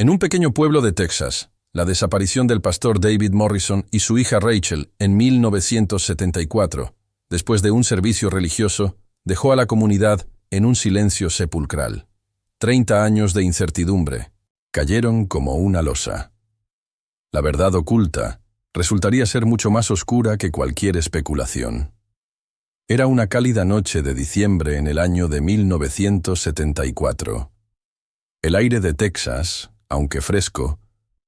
En un pequeño pueblo de Texas, la desaparición del pastor David Morrison y su hija Rachel en 1974, después de un servicio religioso, dejó a la comunidad en un silencio sepulcral. 30 años de incertidumbre cayeron como una losa. La verdad oculta resultaría ser mucho más oscura que cualquier especulación. Era una cálida noche de diciembre en el año de 1974. El aire de Texas, aunque fresco,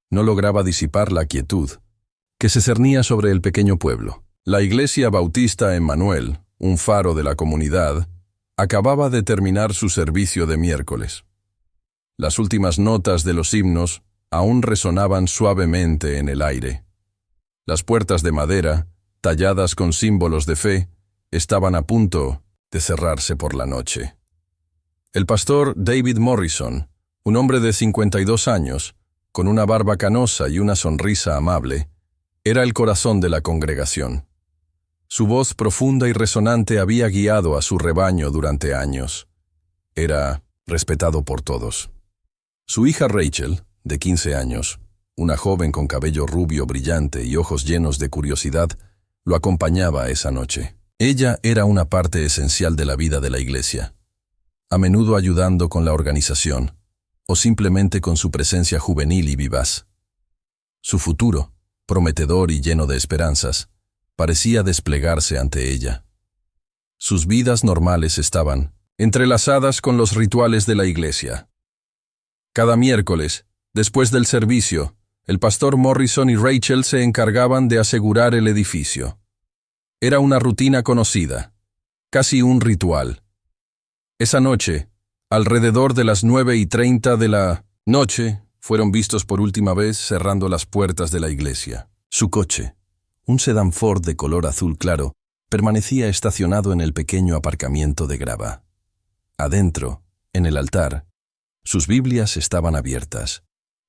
no lograba disipar la quietud que se cernía sobre el pequeño pueblo. La iglesia bautista Emmanuel, un faro de la comunidad, acababa de terminar su servicio de miércoles. Las últimas notas de los himnos aún resonaban suavemente en el aire. Las puertas de madera, talladas con símbolos de fe, estaban a punto de cerrarse por la noche. El pastor David Morrison, un hombre de 52 años, con una barba canosa y una sonrisa amable, era el corazón de la congregación. Su voz profunda y resonante había guiado a su rebaño durante años. Era respetado por todos. Su hija Rachel, de 15 años, una joven con cabello rubio brillante y ojos llenos de curiosidad, lo acompañaba esa noche. Ella era una parte esencial de la vida de la iglesia, a menudo ayudando con la organización, o simplemente con su presencia juvenil y vivaz. Su futuro, prometedor y lleno de esperanzas, parecía desplegarse ante ella. Sus vidas normales estaban entrelazadas con los rituales de la iglesia. Cada miércoles, después del servicio, el pastor Morrison y Rachel se encargaban de asegurar el edificio. Era una rutina conocida, casi un ritual. Esa noche, alrededor de las 9:30 de la noche, fueron vistos por última vez cerrando las puertas de la iglesia. Su coche, un sedán Ford de color azul claro, permanecía estacionado en el pequeño aparcamiento de grava. Adentro, en el altar, sus Biblias estaban abiertas,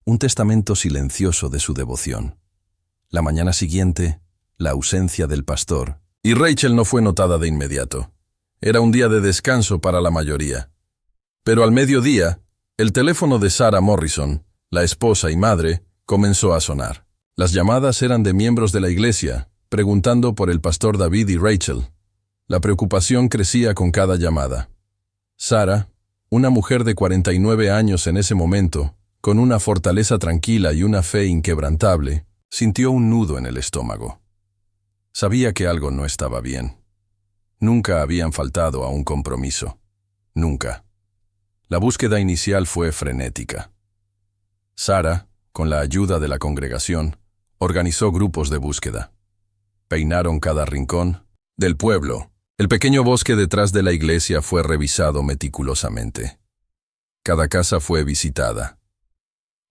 un testamento silencioso de su devoción. La mañana siguiente, la ausencia del pastor, y Rachel no fue notada de inmediato. Era un día de descanso para la mayoría. Pero al mediodía, el teléfono de Sarah Morrison, la esposa y madre, comenzó a sonar. Las llamadas eran de miembros de la iglesia, preguntando por el pastor David y Rachel. La preocupación crecía con cada llamada. Sarah, una mujer de 49 años en ese momento, con una fortaleza tranquila y una fe inquebrantable, sintió un nudo en el estómago. Sabía que algo no estaba bien. Nunca habían faltado a un compromiso. Nunca. La búsqueda inicial fue frenética. Sarah, con la ayuda de la congregación, organizó grupos de búsqueda. Peinaron cada rincón del pueblo. El pequeño bosque detrás de la iglesia fue revisado meticulosamente. Cada casa fue visitada.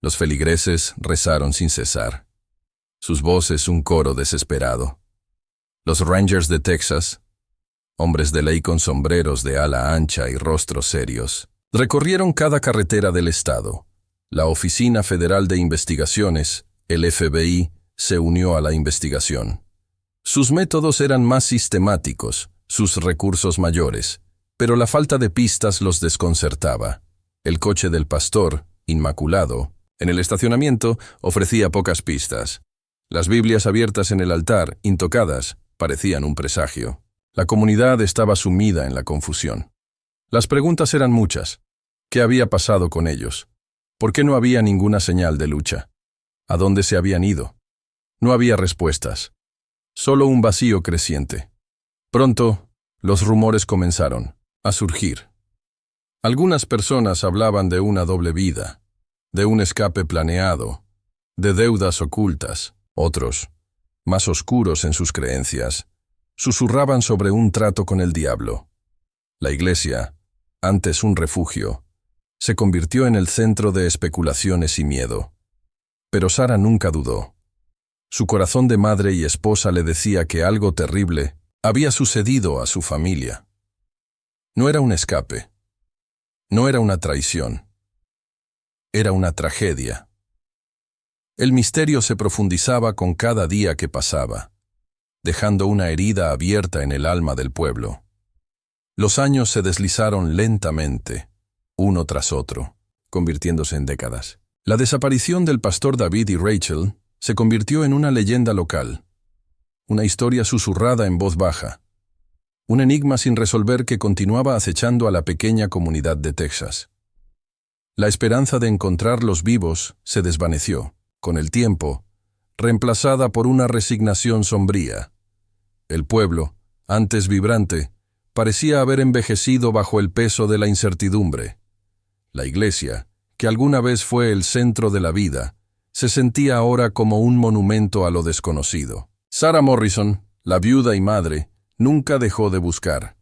Los feligreses rezaron sin cesar. Sus voces un coro desesperado. Los Rangers de Texas, hombres de ley con sombreros de ala ancha y rostros serios, recorrieron cada carretera del estado. La Oficina Federal de Investigaciones, el FBI, se unió a la investigación. Sus métodos eran más sistemáticos, sus recursos mayores, pero la falta de pistas los desconcertaba. El coche del pastor, inmaculado, en el estacionamiento, ofrecía pocas pistas. Las Biblias abiertas en el altar, intocadas, parecían un presagio. La comunidad estaba sumida en la confusión. Las preguntas eran muchas. ¿Qué había pasado con ellos? ¿Por qué no había ninguna señal de lucha? ¿A dónde se habían ido? No había respuestas. Solo un vacío creciente. Pronto, los rumores comenzaron a surgir. Algunas personas hablaban de una doble vida, de un escape planeado, de deudas ocultas. Otros, más oscuros en sus creencias, susurraban sobre un trato con el diablo. La iglesia, antes un refugio, se convirtió en el centro de especulaciones y miedo. Pero Sarah nunca dudó. Su corazón de madre y esposa le decía que algo terrible había sucedido a su familia. No era un escape. No era una traición. Era una tragedia. El misterio se profundizaba con cada día que pasaba, dejando una herida abierta en el alma del pueblo. Los años se deslizaron lentamente, uno tras otro, convirtiéndose en décadas. La desaparición del pastor David y Rachel se convirtió en una leyenda local, una historia susurrada en voz baja, un enigma sin resolver que continuaba acechando a la pequeña comunidad de Texas. La esperanza de encontrarlos vivos se desvaneció, con el tiempo, reemplazada por una resignación sombría. El pueblo, antes vibrante, parecía haber envejecido bajo el peso de la incertidumbre. La iglesia, que alguna vez fue el centro de la vida, se sentía ahora como un monumento a lo desconocido. Sarah Morrison, la viuda y madre, nunca dejó de buscar.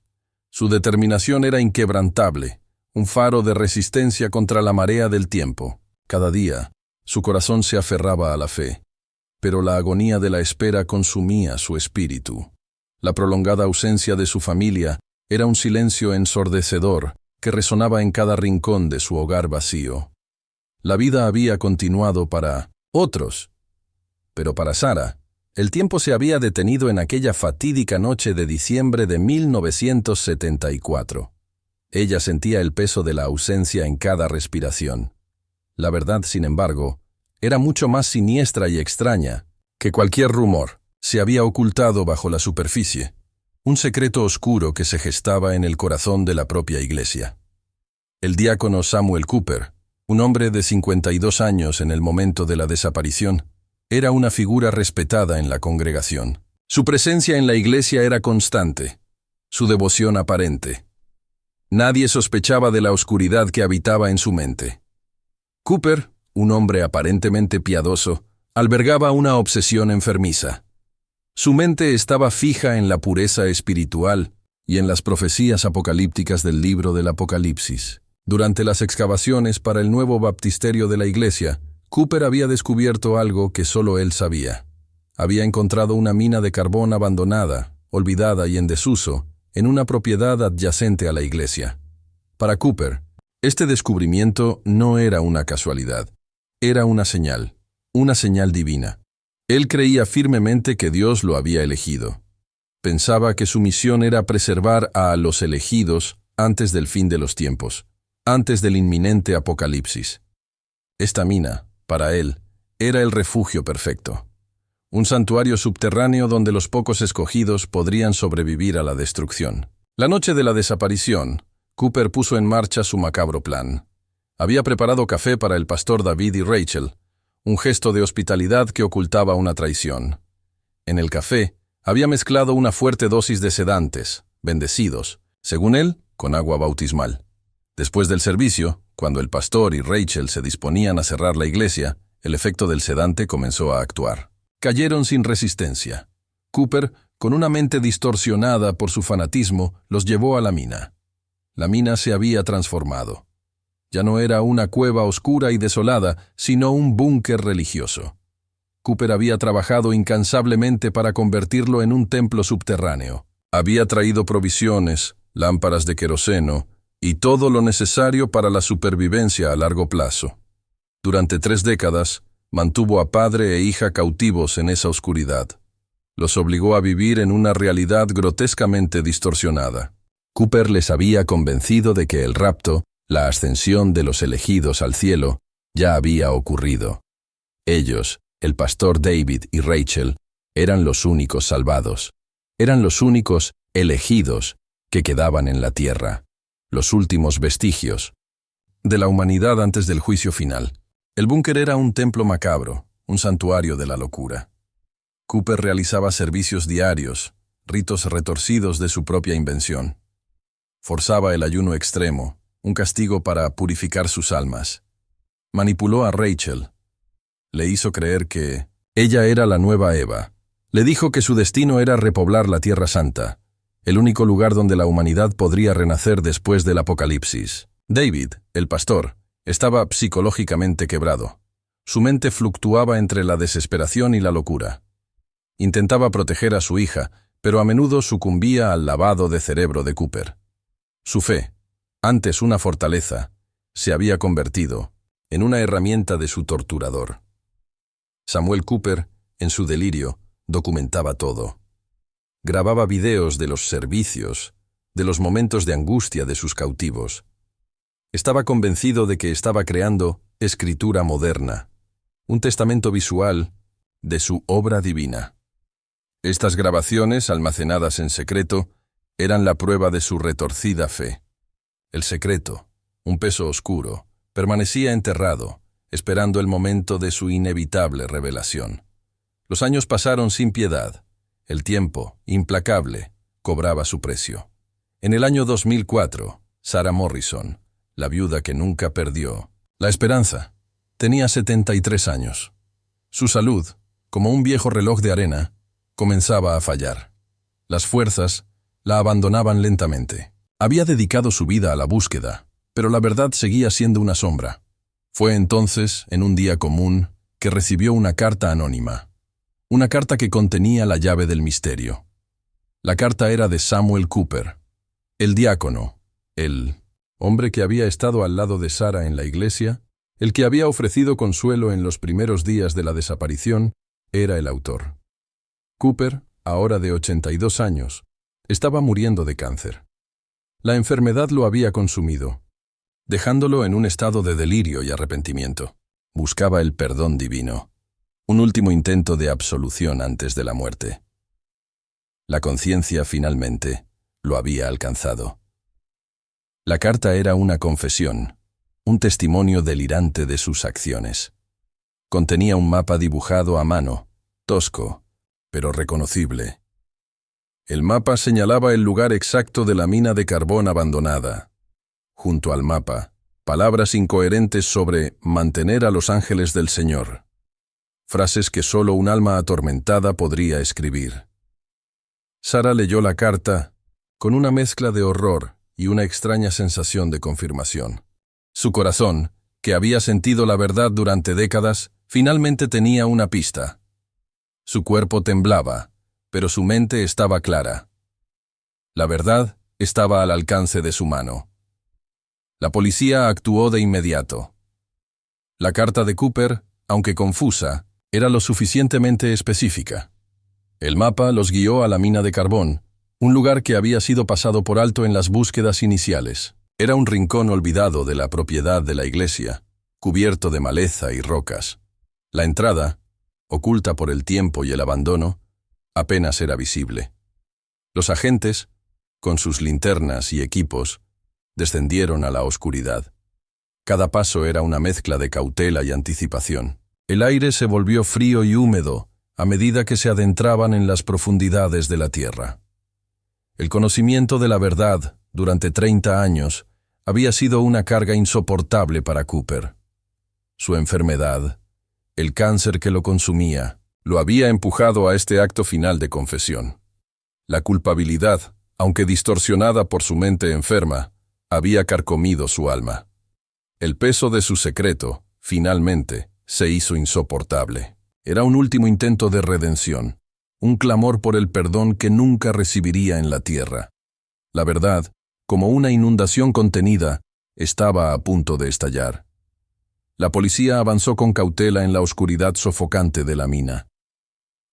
Su determinación era inquebrantable, un faro de resistencia contra la marea del tiempo. Cada día, su corazón se aferraba a la fe, pero la agonía de la espera consumía su espíritu. La prolongada ausencia de su familia era un silencio ensordecedor que resonaba en cada rincón de su hogar vacío. La vida había continuado para otros, pero para Sarah, el tiempo se había detenido en aquella fatídica noche de diciembre de 1974. Ella sentía el peso de la ausencia en cada respiración. La verdad, sin embargo, era mucho más siniestra y extraña que cualquier rumor. Se había ocultado bajo la superficie, un secreto oscuro que se gestaba en el corazón de la propia iglesia. El diácono Samuel Cooper, un hombre de 52 años en el momento de la desaparición, era una figura respetada en la congregación. Su presencia en la iglesia era constante, su devoción aparente. Nadie sospechaba de la oscuridad que habitaba en su mente. Cooper, un hombre aparentemente piadoso, albergaba una obsesión enfermiza. Su mente estaba fija en la pureza espiritual y en las profecías apocalípticas del libro del Apocalipsis. Durante las excavaciones para el nuevo baptisterio de la iglesia, Cooper había descubierto algo que solo él sabía. Había encontrado una mina de carbón abandonada, olvidada y en desuso, en una propiedad adyacente a la iglesia. Para Cooper, este descubrimiento no era una casualidad, era una señal divina. Él creía firmemente que Dios lo había elegido. Pensaba que su misión era preservar a los elegidos antes del fin de los tiempos, antes del inminente apocalipsis. Esta mina, para él, era el refugio perfecto. Un santuario subterráneo donde los pocos escogidos podrían sobrevivir a la destrucción. La noche de la desaparición, Cooper puso en marcha su macabro plan. Había preparado café para el pastor David y Rachel, un gesto de hospitalidad que ocultaba una traición. En el café, había mezclado una fuerte dosis de sedantes, bendecidos, según él, con agua bautismal. Después del servicio, cuando el pastor y Rachel se disponían a cerrar la iglesia, el efecto del sedante comenzó a actuar. Cayeron sin resistencia. Cooper, con una mente distorsionada por su fanatismo, los llevó a la mina. La mina se había transformado. Ya no era una cueva oscura y desolada, sino un búnker religioso. Cooper había trabajado incansablemente para convertirlo en un templo subterráneo. Había traído provisiones, lámparas de queroseno y todo lo necesario para la supervivencia a largo plazo. Durante 3 décadas, mantuvo a padre e hija cautivos en esa oscuridad. Los obligó a vivir en una realidad grotescamente distorsionada. Cooper les había convencido de que el rapto, la ascensión de los elegidos al cielo, ya había ocurrido. Ellos, el pastor David y Rachel, eran los únicos salvados. Eran los únicos elegidos que quedaban en la tierra, los últimos vestigios de la humanidad antes del juicio final. El búnker era un templo macabro, un santuario de la locura. Cooper realizaba servicios diarios, ritos retorcidos de su propia invención. Forzaba el ayuno extremo, un castigo para purificar sus almas. Manipuló a Rachel. Le hizo creer que ella era la nueva Eva. Le dijo que su destino era repoblar la Tierra Santa, el único lugar donde la humanidad podría renacer después del apocalipsis. David, el pastor, estaba psicológicamente quebrado. Su mente fluctuaba entre la desesperación y la locura. Intentaba proteger a su hija, pero a menudo sucumbía al lavado de cerebro de Cooper. Su fe, antes una fortaleza, se había convertido en una herramienta de su torturador. Samuel Cooper, en su delirio, documentaba todo. Grababa videos de los servicios, de los momentos de angustia de sus cautivos. Estaba convencido de que estaba creando escritura moderna, un testamento visual de su obra divina. Estas grabaciones, almacenadas en secreto, eran la prueba de su retorcida fe. El secreto, un peso oscuro, permanecía enterrado, esperando el momento de su inevitable revelación. Los años pasaron sin piedad. El tiempo, implacable, cobraba su precio. En el año 2004, Sarah Morrison, la viuda que nunca perdió la esperanza, tenía 73 años. Su salud, como un viejo reloj de arena, comenzaba a fallar. Las fuerzas la abandonaban lentamente. Había dedicado su vida a la búsqueda, pero la verdad seguía siendo una sombra. Fue entonces, en un día común, que recibió una carta anónima. Una carta que contenía la llave del misterio. La carta era de Samuel Cooper, el diácono, el hombre que había estado al lado de Sarah en la iglesia, el que había ofrecido consuelo en los primeros días de la desaparición, era el autor. Cooper, ahora de 82 años, estaba muriendo de cáncer. La enfermedad lo había consumido, dejándolo en un estado de delirio y arrepentimiento. Buscaba el perdón divino, un último intento de absolución antes de la muerte. La conciencia finalmente lo había alcanzado. La carta era una confesión, un testimonio delirante de sus acciones. Contenía un mapa dibujado a mano, tosco, pero reconocible. El mapa señalaba el lugar exacto de la mina de carbón abandonada. Junto al mapa, palabras incoherentes sobre mantener a los ángeles del Señor. Frases que solo un alma atormentada podría escribir. Sarah leyó la carta con una mezcla de horror y una extraña sensación de confirmación. Su corazón, que había sentido la verdad durante décadas, finalmente tenía una pista. Su cuerpo temblaba, pero su mente estaba clara. La verdad estaba al alcance de su mano. La policía actuó de inmediato. La carta de Cooper, aunque confusa, era lo suficientemente específica. El mapa los guió a la mina de carbón, un lugar que había sido pasado por alto en las búsquedas iniciales. Era un rincón olvidado de la propiedad de la iglesia, cubierto de maleza y rocas. La entrada, oculta por el tiempo y el abandono, apenas era visible. Los agentes, con sus linternas y equipos, descendieron a la oscuridad. Cada paso era una mezcla de cautela y anticipación. El aire se volvió frío y húmedo a medida que se adentraban en las profundidades de la tierra. El conocimiento de la verdad, durante 30 años, había sido una carga insoportable para Cooper. Su enfermedad, el cáncer que lo consumía, lo había empujado a este acto final de confesión. La culpabilidad, aunque distorsionada por su mente enferma, había carcomido su alma. El peso de su secreto, finalmente, se hizo insoportable. Era un último intento de redención, un clamor por el perdón que nunca recibiría en la tierra. La verdad, como una inundación contenida, estaba a punto de estallar. La policía avanzó con cautela en la oscuridad sofocante de la mina.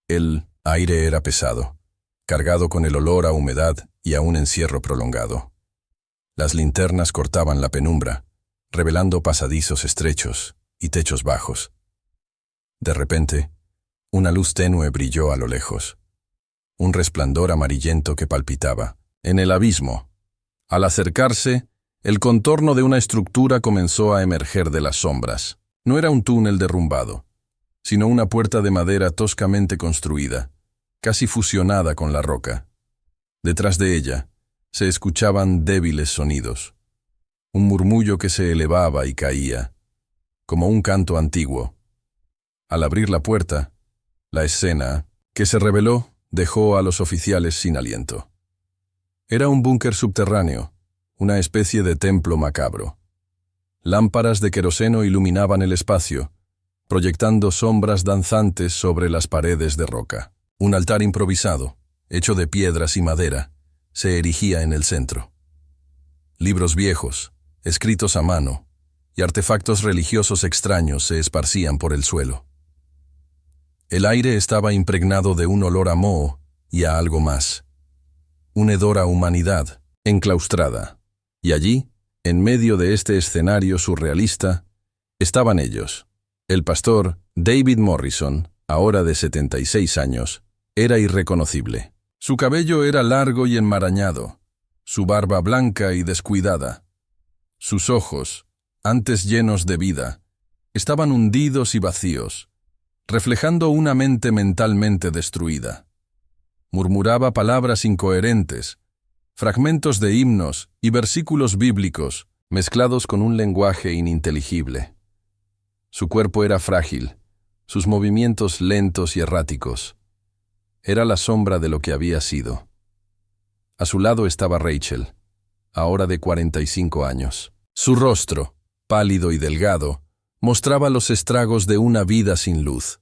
El aire era pesado, cargado con el olor a humedad y a un encierro prolongado. Las linternas cortaban la penumbra, revelando pasadizos estrechos y techos bajos. De repente, una luz tenue brilló a lo lejos. Un resplandor amarillento que palpitaba. En el abismo, al acercarse, el contorno de una estructura comenzó a emerger de las sombras. No era un túnel derrumbado, sino una puerta de madera toscamente construida, casi fusionada con la roca. Detrás de ella, se escuchaban débiles sonidos. Un murmullo que se elevaba y caía, como un canto antiguo. Al abrir la puerta, la escena, que se reveló, dejó a los oficiales sin aliento. Era un búnker subterráneo, una especie de templo macabro. Lámparas de queroseno iluminaban el espacio, proyectando sombras danzantes sobre las paredes de roca. Un altar improvisado, hecho de piedras y madera, se erigía en el centro. Libros viejos, escritos a mano, y artefactos religiosos extraños se esparcían por el suelo. El aire estaba impregnado de un olor a moho y a algo más. Un hedor a humanidad, enclaustrada. Y allí, en medio de este escenario surrealista, Estaban ellos. El pastor, David Morrison, ahora de 76 años, era irreconocible. Su cabello era largo y enmarañado, su barba blanca y descuidada. Sus ojos, antes llenos de vida, estaban hundidos y vacíos, reflejando una mente mentalmente destruida. Murmuraba palabras incoherentes, fragmentos de himnos y versículos bíblicos mezclados con un lenguaje ininteligible. Su cuerpo era frágil, sus movimientos lentos y erráticos. Era la sombra de lo que había sido. A su lado estaba Rachel, ahora de 45 años. Su rostro, pálido y delgado, mostraba los estragos de una vida sin luz.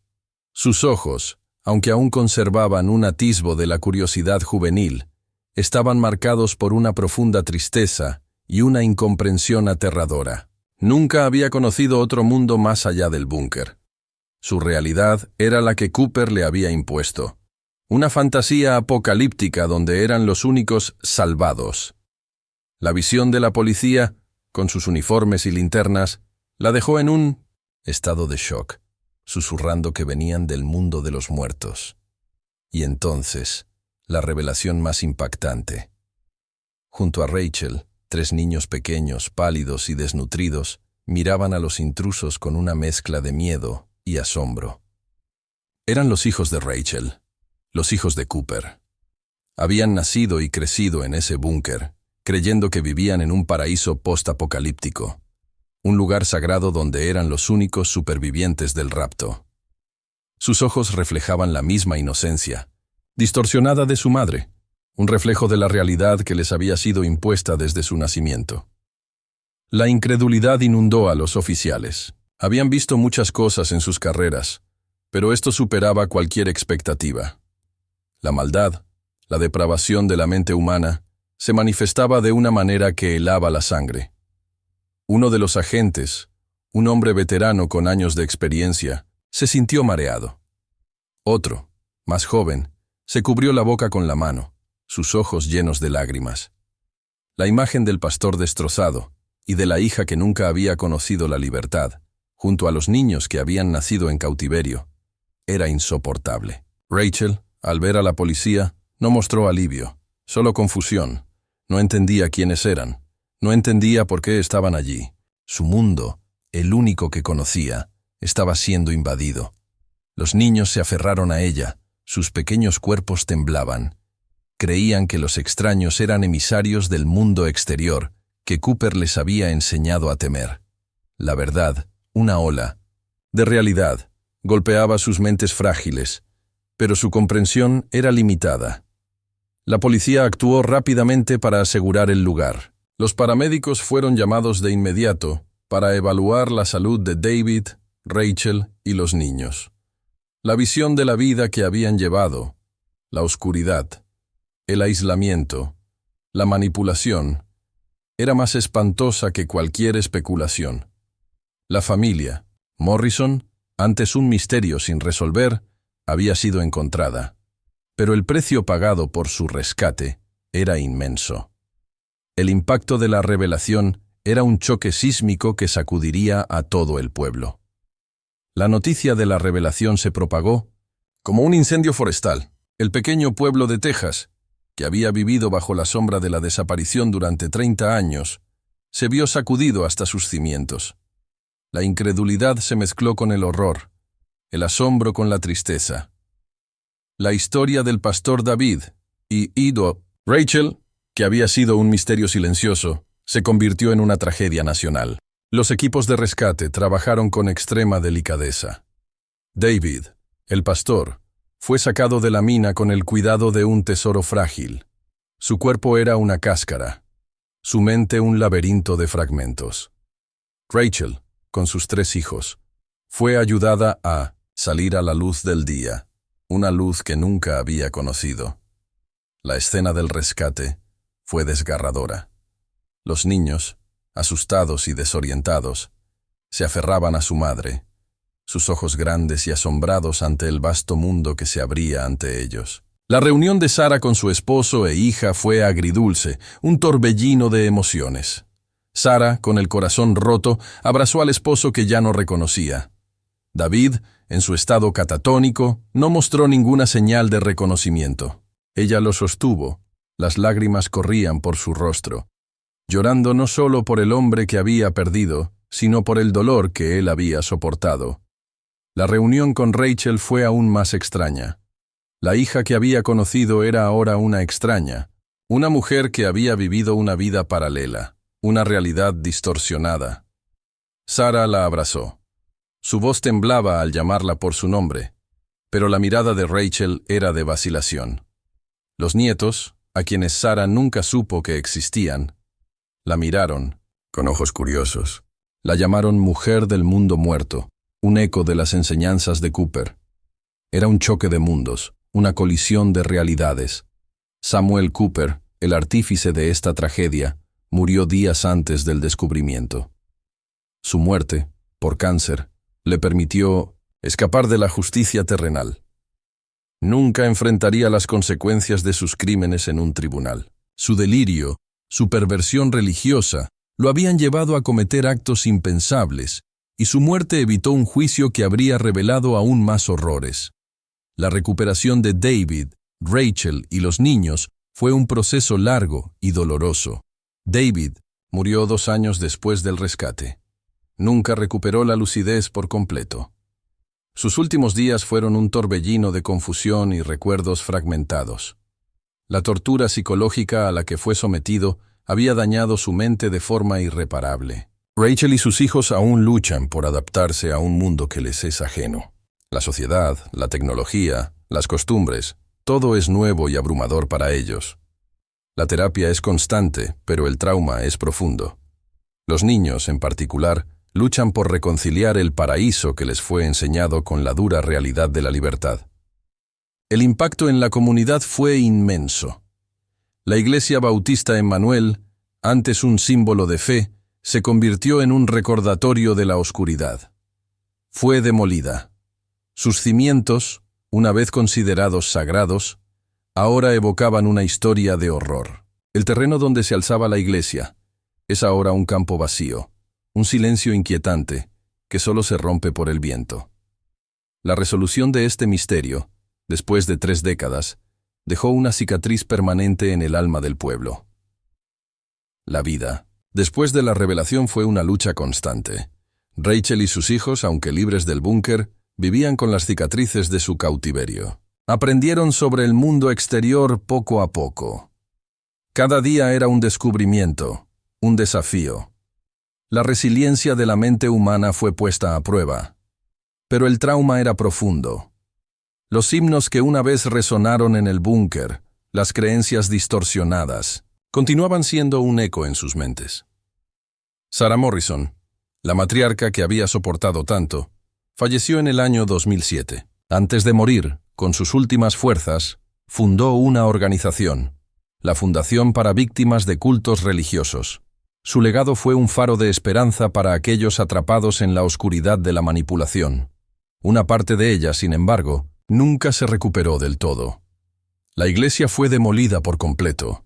Sus ojos, aunque aún conservaban un atisbo de la curiosidad juvenil, estaban marcados por una profunda tristeza y una incomprensión aterradora. Nunca había conocido otro mundo más allá del búnker. Su realidad era la que Cooper le había impuesto. Una fantasía apocalíptica donde eran los únicos salvados. La visión de la policía, con sus uniformes y linternas, la dejó en un estado de shock, susurrando que venían del mundo de los muertos. Y entonces, la revelación más impactante. Junto a Rachel, 3 niños pequeños, pálidos y desnutridos, miraban a los intrusos con una mezcla de miedo y asombro. Eran los hijos de Rachel, los hijos de Cooper. Habían nacido y crecido en ese búnker, creyendo que vivían en un paraíso post-apocalíptico, un lugar sagrado donde eran los únicos supervivientes del rapto. Sus ojos reflejaban la misma inocencia, distorsionada de su madre, un reflejo de la realidad que les había sido impuesta desde su nacimiento. La incredulidad inundó a los oficiales. Habían visto muchas cosas en sus carreras, pero esto superaba cualquier expectativa. La maldad, la depravación de la mente humana, se manifestaba de una manera que helaba la sangre. Uno de los agentes, un hombre veterano con años de experiencia, se sintió mareado. Otro, más joven, se cubrió la boca con la mano, sus ojos llenos de lágrimas. La imagen del pastor destrozado y de la hija que nunca había conocido la libertad, junto a los niños que habían nacido en cautiverio, era insoportable. Rachel, al ver a la policía, no mostró alivio, solo confusión. No entendía quiénes eran, no entendía por qué estaban allí. Su mundo, el único que conocía, estaba siendo invadido. Los niños se aferraron a ella, sus pequeños cuerpos temblaban. Creían que los extraños eran emisarios del mundo exterior, que Cooper les había enseñado a temer. La verdad, una ola de realidad, golpeaba sus mentes frágiles, pero su comprensión era limitada. La policía actuó rápidamente para asegurar el lugar. Los paramédicos fueron llamados de inmediato para evaluar la salud de David, Rachel y los niños. La visión de la vida que habían llevado, la oscuridad, el aislamiento, la manipulación, era más espantosa que cualquier especulación. La familia, Morrison, antes un misterio sin resolver, había sido encontrada, pero el precio pagado por su rescate era inmenso. El impacto de la revelación era un choque sísmico que sacudiría a todo el pueblo. La noticia de la revelación se propagó como un incendio forestal. El pequeño pueblo de Texas, que había vivido bajo la sombra de la desaparición durante 30 años, se vio sacudido hasta sus cimientos. La incredulidad se mezcló con el horror, el asombro con la tristeza. La historia del pastor David y Ido, Rachel, que había sido un misterio silencioso, se convirtió en una tragedia nacional. Los equipos de rescate trabajaron con extrema delicadeza. David, el pastor, fue sacado de la mina con el cuidado de un tesoro frágil. Su cuerpo era una cáscara, su mente un laberinto de fragmentos. Rachel, con sus 3 hijos, fue ayudada a salir a la luz del día, una luz que nunca había conocido. La escena del rescate fue desgarradora. Los niños, asustados y desorientados, se aferraban a su madre, sus ojos grandes y asombrados ante el vasto mundo que se abría ante ellos. La reunión de Sarah con su esposo e hija fue agridulce, un torbellino de emociones. Sara, con el corazón roto, abrazó al esposo que ya no reconocía. David, en su estado catatónico, no mostró ninguna señal de reconocimiento. Ella lo sostuvo, las lágrimas corrían por su rostro, llorando no solo por el hombre que había perdido, sino por el dolor que él había soportado. La reunión con Rachel fue aún más extraña. La hija que había conocido era ahora una extraña, una mujer que había vivido una vida paralela, una realidad distorsionada. Sara la abrazó. Su voz temblaba al llamarla por su nombre, pero la mirada de Rachel era de vacilación. Los nietos, a quienes Sara nunca supo que existían, la miraron, con ojos curiosos. La llamaron mujer del mundo muerto, un eco de las enseñanzas de Cooper. Era un choque de mundos, una colisión de realidades. Samuel Cooper, el artífice de esta tragedia, murió días antes del descubrimiento. Su muerte, por cáncer, le permitió escapar de la justicia terrenal. Nunca enfrentaría las consecuencias de sus crímenes en un tribunal. Su delirio, su perversión religiosa, lo habían llevado a cometer actos impensables, y su muerte evitó un juicio que habría revelado aún más horrores. La recuperación de David, Rachel y los niños fue un proceso largo y doloroso. David murió 2 años después del rescate. Nunca recuperó la lucidez por completo. Sus últimos días fueron un torbellino de confusión y recuerdos fragmentados. La tortura psicológica a la que fue sometido había dañado su mente de forma irreparable. Rachel y sus hijos aún luchan por adaptarse a un mundo que les es ajeno. La sociedad, la tecnología, las costumbres, todo es nuevo y abrumador para ellos. La terapia es constante, pero el trauma es profundo. Los niños, en particular, luchan por reconciliar el paraíso que les fue enseñado con la dura realidad de la libertad. El impacto en la comunidad fue inmenso. La Iglesia Bautista Emmanuel, antes un símbolo de fe, se convirtió en un recordatorio de la oscuridad. Fue demolida. Sus cimientos, una vez considerados sagrados, ahora evocaban una historia de horror. El terreno donde se alzaba la iglesia es ahora un campo vacío, un silencio inquietante que solo se rompe por el viento. La resolución de este misterio, después de 3 décadas, dejó una cicatriz permanente en el alma del pueblo. La vida, después de la revelación, fue una lucha constante. Rachel y sus hijos, aunque libres del búnker, vivían con las cicatrices de su cautiverio. Aprendieron sobre el mundo exterior poco a poco. Cada día era un descubrimiento, un desafío. La resiliencia de la mente humana fue puesta a prueba. Pero el trauma era profundo. Los himnos que una vez resonaron en el búnker, las creencias distorsionadas, continuaban siendo un eco en sus mentes. Sarah Morrison, la matriarca que había soportado tanto, falleció en el año 2007. Antes de morir, con sus últimas fuerzas, fundó una organización, la Fundación para Víctimas de Cultos Religiosos. Su legado fue un faro de esperanza para aquellos atrapados en la oscuridad de la manipulación. Una parte de ella, sin embargo, nunca se recuperó del todo. La iglesia fue demolida por completo.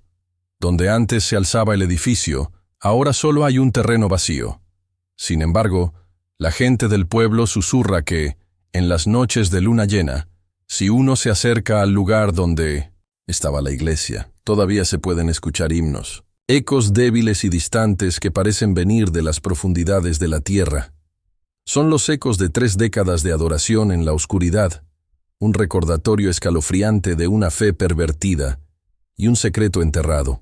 Donde antes se alzaba el edificio, ahora solo hay un terreno vacío. Sin embargo, la gente del pueblo susurra que, en las noches de luna llena, si uno se acerca al lugar donde estaba la iglesia, todavía se pueden escuchar himnos, ecos débiles y distantes que parecen venir de las profundidades de la tierra. Son los ecos de 3 décadas de adoración en la oscuridad, un recordatorio escalofriante de una fe pervertida y un secreto enterrado.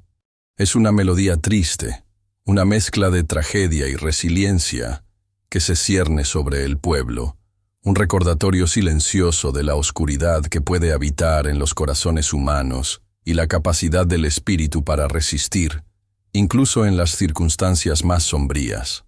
Es una melodía triste, una mezcla de tragedia y resiliencia que se cierne sobre el pueblo, un recordatorio silencioso de la oscuridad que puede habitar en los corazones humanos y la capacidad del espíritu para resistir, incluso en las circunstancias más sombrías.